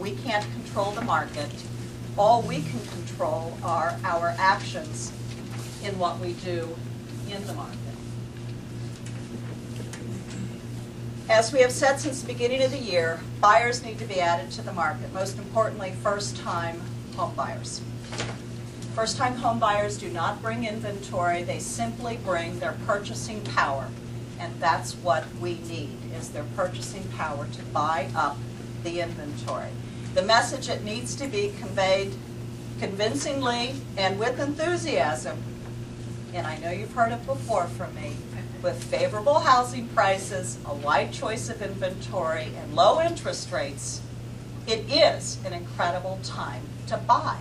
We can't control the market. All we can control are our actions in what we do in the market. As we have said since the beginning of the year, buyers need to be added to the market. Most importantly, first-time home buyers. First-time home buyers do not bring inventory. They simply bring their purchasing power. And that's what we need, is their purchasing power to buy up the inventory. The message that needs to be conveyed convincingly and with enthusiasm, and I know you've heard it before from me, with favorable housing prices, a wide choice of inventory, and low interest rates, it is an incredible time to buy.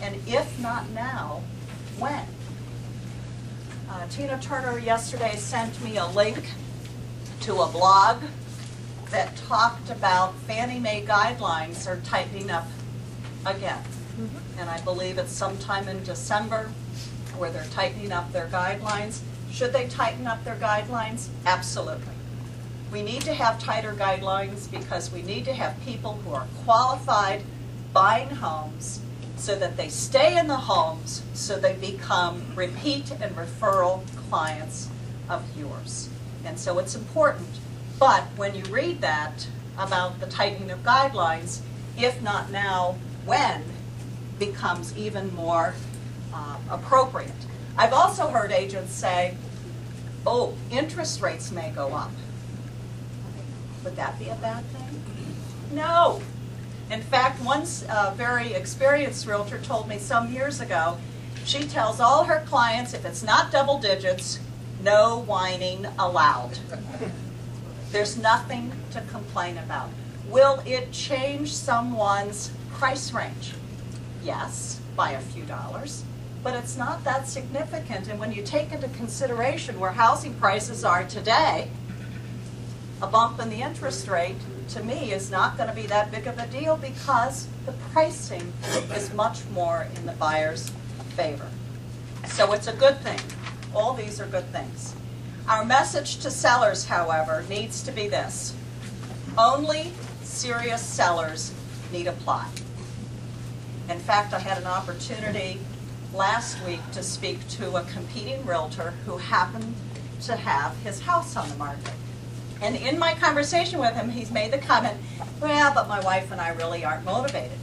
And if not now, when? Tina Turner yesterday sent me a link to a blog that talked about Fannie Mae guidelines are tightening up again. And I believe it's sometime in December where they're tightening up their guidelines. Should they tighten up their guidelines? Absolutely. We need to have tighter guidelines because we need to have people who are qualified buying homes so that they stay in the homes, so they become repeat and referral clients of yours. And so it's important. But when you read that about the tightening of guidelines, if not now, when, becomes even more appropriate. I've also heard agents say, oh, interest rates may go up. Would that be a bad thing? No. In fact, one very experienced realtor told me some years ago, she tells all her clients, if it's not double digits, no whining allowed. There's nothing to complain about. Will it change someone's price range? Yes, by a few dollars, but it's not that significant. And when you take into consideration where housing prices are today, a bump in the interest rate, to me, is not going to be that big of a deal because the pricing is much more in the buyer's favor. So it's a good thing. All these are good things. Our message to sellers, however, needs to be this. Only serious sellers need apply. In fact, I had an opportunity last week to speak to a competing realtor who happened to have his house on the market. And in my conversation with him, he's made the comment, well, but my wife and I really aren't motivated.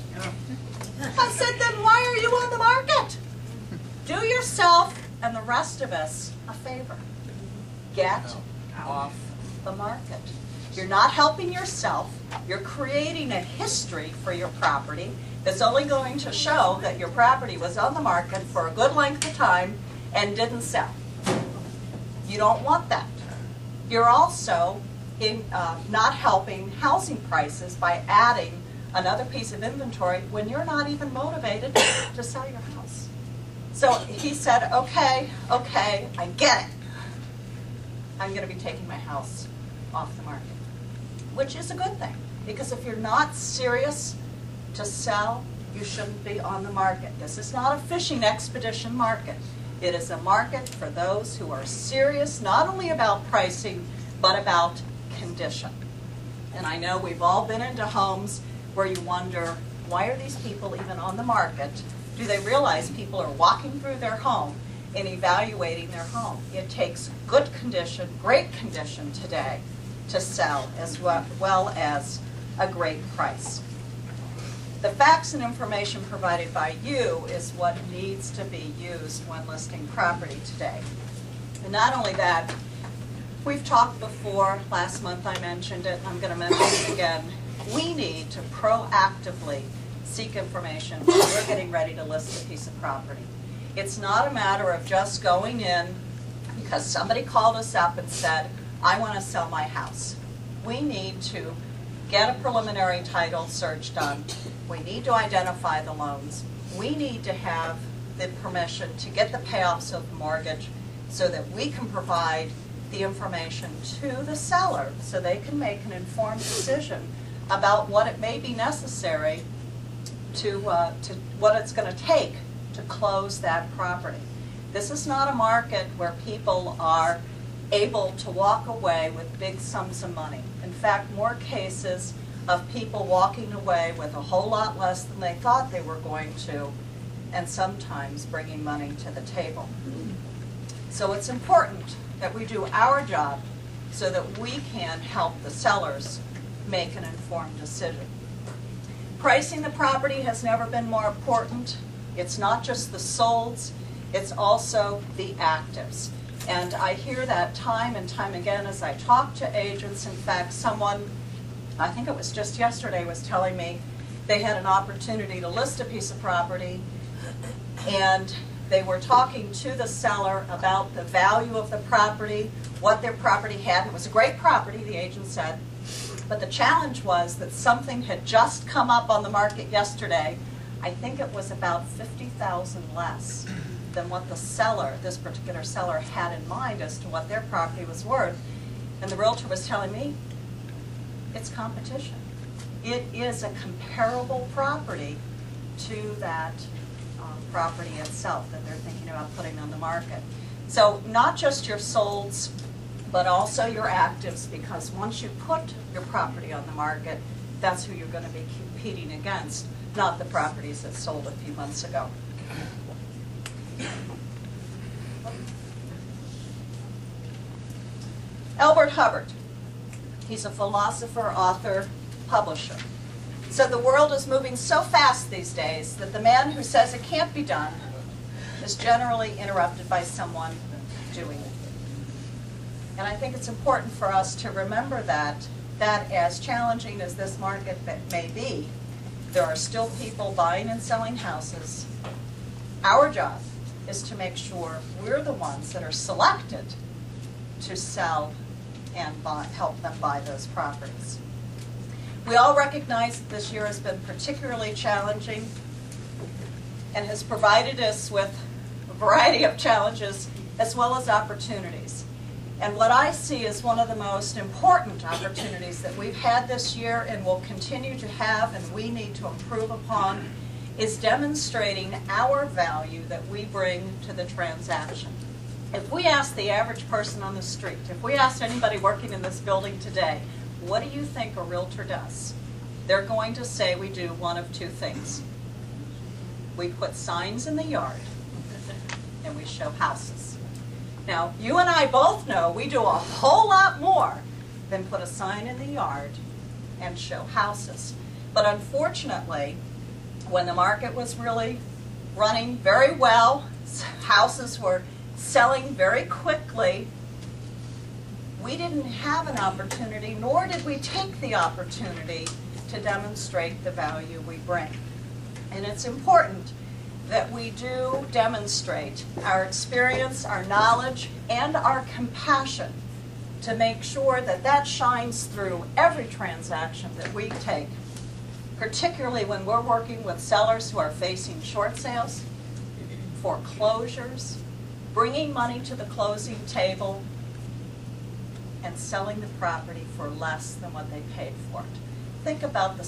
I said, then why are you on the market? Do yourself and the rest of us a favor. Get off the market. You're not helping yourself. You're creating a history for your property that's only going to show that your property was on the market for a good length of time and didn't sell. You don't want that. You're also not helping housing prices by adding another piece of inventory when you're not even motivated to sell your house. So he said, okay, I get it. I'm going to be taking my house off the market, which is a good thing, because if you're not serious to sell, you shouldn't be on the market. This is not a fishing expedition market. It is a market for those who are serious not only about pricing, but about condition. And I know we've all been into homes where you wonder, why are these people even on the market? Do they realize people are walking through their home and evaluating their home? It takes good condition, great condition today to sell, as well as a great price. The facts and information provided by you is what needs to be used when listing property today. And not only that, we've talked before, last month I mentioned it, I'm going to mention it again. We need to proactively seek information when we're getting ready to list a piece of property. It's not a matter of just going in because somebody called us up and said, I want to sell my house. We need to get a preliminary title search done. We need to identify the loans. We need to have the permission to get the payoffs of the mortgage so that we can provide the information to the seller so they can make an informed decision about what it may be necessary to what it's going to take to close that property. This is not a market where people are able to walk away with big sums of money. In fact, more cases of people walking away with a whole lot less than they thought they were going to, and sometimes bringing money to the table. So it's important that we do our job so that we can help the sellers make an informed decision. Pricing the property has never been more important. It's not just the solds, it's also the actives. And I hear that time and time again as I talk to agents. In fact, someone, I think it was just yesterday, was telling me they had an opportunity to list a piece of property, and they were talking to the seller about the value of the property, what their property had. It was a great property, the agent said, but the challenge was that something had just come up on the market yesterday. I think it was about $50,000 less than what the seller, this particular seller, had in mind as to what their property was worth. And the realtor was telling me, it's competition. It is a comparable property to that property itself that they're thinking about putting on the market. So not just your solds, but also your actives, because once you put your property on the market, that's who you're going to be competing against, not the properties that sold a few months ago. Albert Hubbard, he's a philosopher, author, publisher, said the world is moving so fast these days that the man who says it can't be done is generally interrupted by someone doing it. And I think it's important for us to remember that as challenging as this market may be, there are still people buying and selling houses. Our job is to make sure we're the ones that are selected to sell and help them buy those properties. We all recognize that this year has been particularly challenging and has provided us with a variety of challenges as well as opportunities. And what I see as one of the most important opportunities that we've had this year and will continue to have and we need to improve upon is demonstrating our value that we bring to the transaction. If we ask the average person on the street, if we ask anybody working in this building today, what do you think a realtor does? They're going to say we do one of two things. We put signs in the yard and we show houses. Now, you and I both know we do a whole lot more than put a sign in the yard and show houses. But unfortunately, when the market was really running very well, houses were selling very quickly, we didn't have an opportunity, nor did we take the opportunity to demonstrate the value we bring. And it's important that we do demonstrate our experience, our knowledge, and our compassion to make sure that that shines through every transaction that we take, particularly when we're working with sellers who are facing short sales, foreclosures, bringing money to the closing table, and selling the property for less than what they paid for it. Think about the